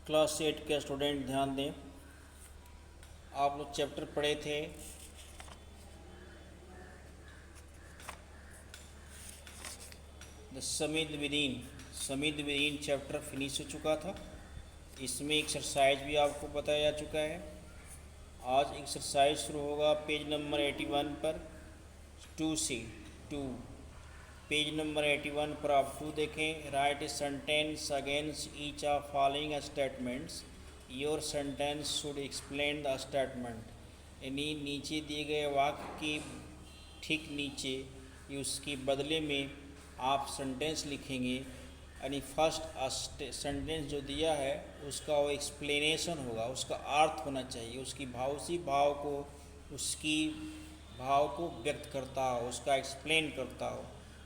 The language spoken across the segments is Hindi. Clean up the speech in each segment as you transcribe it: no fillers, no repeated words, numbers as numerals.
क्लास 8 के स्टूडेंट ध्यान दें। आप लोग चैप्टर पढ़े थे द समिद विदीन चैप्टर फिनिश हो चुका था। इसमें एक्सरसाइज भी आपको बताया जा चुका है। आज एक्सरसाइज शुरू होगा पेज नंबर 81 पर 2 से 2। पेज नंबर 81 पर आप 2 देखें। Right a sentence against each of following statements. Your sentence should explain the statement. यानी नीचे दिए गए वाक्य के ठीक नीचे उसके बदले में आप सेंटेंस लिखेंगे। यानी फर्स्ट सेंटेंस जो दिया है उसका वो एक्सप्लेनेशन होगा, उसका अर्थ होना चाहिए, उसकी उसी भाव को व्यक्त करता हो, उसका एक्सप्लेन करता हो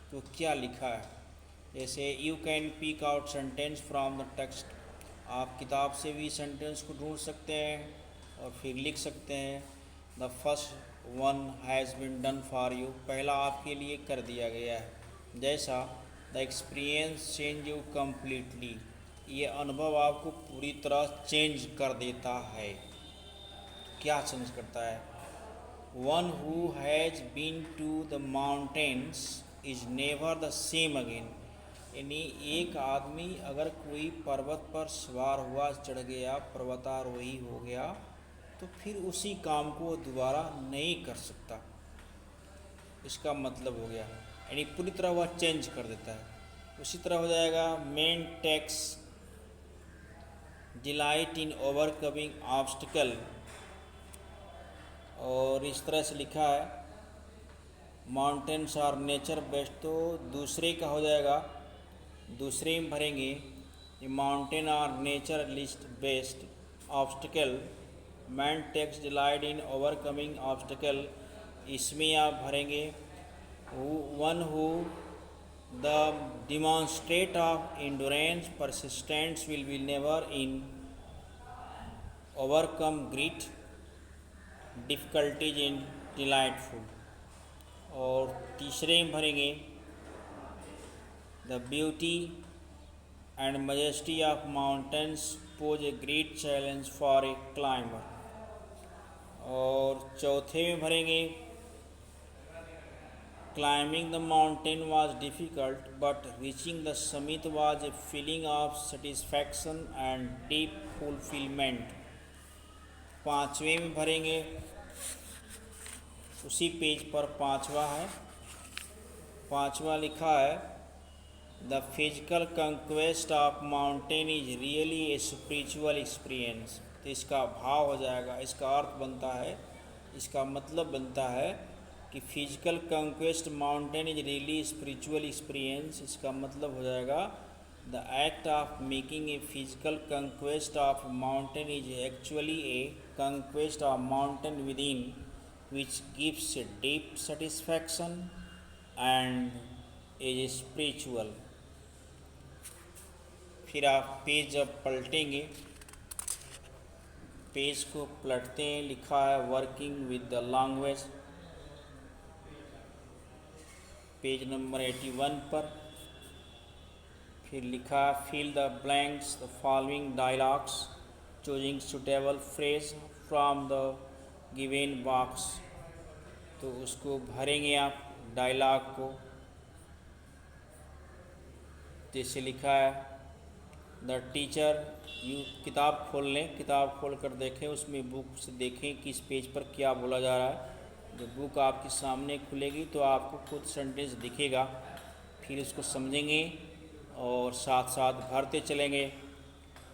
तो क्या लिखा है। जैसे you can pick out sentence from the text. आप किताब से भी सेंटेंस को ढूंढ सकते हैं और फिर लिख सकते हैं। The first one has been done for you, पहला आपके लिए कर दिया गया है। जैसा the experience change you completely, ये अनुभव आपको पूरी तरह चेंज कर देता है। क्या चेंज करता है? One who has been to the mountains is never the same again. यानी एक आदमी अगर कोई पर्वत पर सवार हुआ, चढ़ गया, पर्वतारोही हो गया, तो फिर उसी काम को दोबारा नहीं कर सकता। इसका मतलब हो गया, यानी पूरी तरह वह चेंज कर देता है। उसी तरह हो जाएगा man takes delight in overcoming obstacle, और इस तरह से लिखा है माउंटेन्स आर नेचर बेस्ट, तो दूसरे का हो जाएगा, दूसरे में भरेंगे mountain are nature list best obstacle. Man takes delight in overcoming obstacle, इसमें आप भरेंगे one who the demonstrate of endurance persistence will be never in overcome great difficulties in delightful. और तीसरे में भरेंगे the beauty and majesty of mountains pose a great challenge for a climber. और चौथे में भरेंगे climbing the mountain was difficult but reaching the summit was a feeling of satisfaction and deep fulfilment. पाँचवें में भरेंगे, उसी पेज पर पाँचवा है, पाँचवा लिखा है the physical conquest of mountain is really a spiritual experience. तो इसका भाव हो जाएगा, इसका अर्थ बनता है, इसका मतलब बनता है कि physical conquest mountain is really spiritual experience. इसका मतलब हो जाएगा the act of making a physical conquest of mountain is actually A conquest of mountain with in which gives a deep satisfaction and is spiritual। फिर आप पेज जब पलटेंगे, पेज को पलटते हैं, लिखा है working with the language, page number 81 पर। फिर लिखा fill the blanks the following dialogues choosing suitable phrase from the given box. तो उसको भरेंगे आप डायलॉग को। जैसे लिखा है द टीचर, यू किताब खोल लें, किताब खोल कर देखें, उसमें बुक से देखें किस पेज पर क्या बोला जा रहा है। जब बुक आपके सामने खुलेगी तो आपको खुद सेंटेंस दिखेगा, फिर उसको समझेंगे और साथ साथ भरते चलेंगे।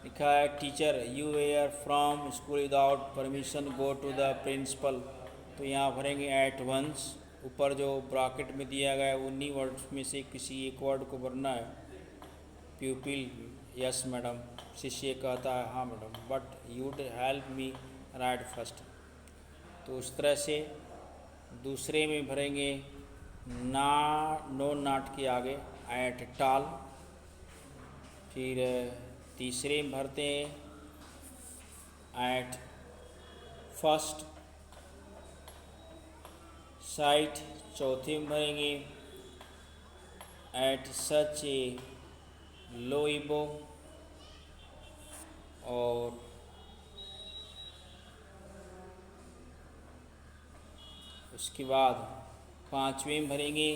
लिखा है teacher you where from school without permission go to the principal. तो यहाँ भरेंगे एट वंस। ऊपर जो ब्रैकेट में दिया गया है उन्हीं वर्ड्स में से किसी एक वर्ड को भरना है। प्यूपिल यस मैडम, शिष्य कहता है हाँ madam, but you'd help me right first. तो उस तरह से दूसरे में भरेंगे ना, नो नाट के आगे एट टाल। फिर तीसरे में भरते हैं एट फर्स्ट साइट। चौथे में भरेंगे एट सच ए लो इबो। और उसके बाद 5वें में भरेंगे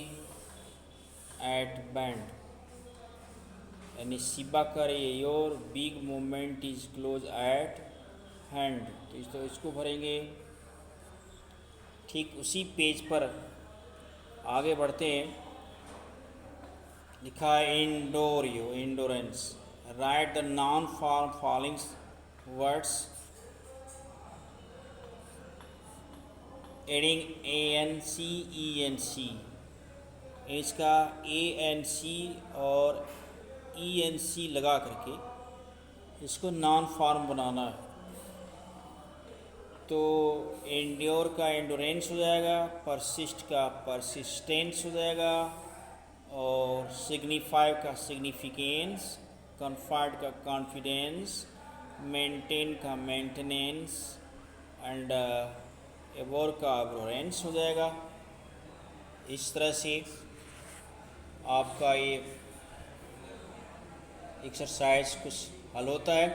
एट बैंड, यानी सिबा कर your big movement is close eight hand, तो इसको भरेंगे। ठीक उसी पेज पर आगे बढ़ते हैं, लिखा है इंडोरियो endurance, write the noun for following words adding ANC, इसका ANC और ENC लगा करके इसको नॉन फॉर्म बनाना है। तो एंड्योर का एंडोरेंस हो जाएगा, परसिस्ट का परसिस्टेंस हो जाएगा, और सिग्निफाई का सिग्निफिकेंस, कन्फर्ट का कॉन्फिडेंस, मेंटेन का मेंटेनेंस, एंड एबोर का एबोरेंस हो जाएगा। इस तरह से आपका ये एक्सरसाइज कुछ हल होता है।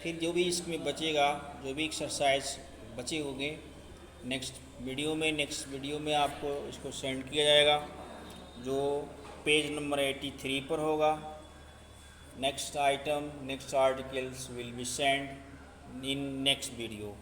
फिर जो भी इसमें बचेगा, जो भी एक्सरसाइज बचे होंगे नेक्स्ट वीडियो में आपको इसको सेंड किया जाएगा, जो पेज नंबर 83 पर होगा। Next articles will be send in next video.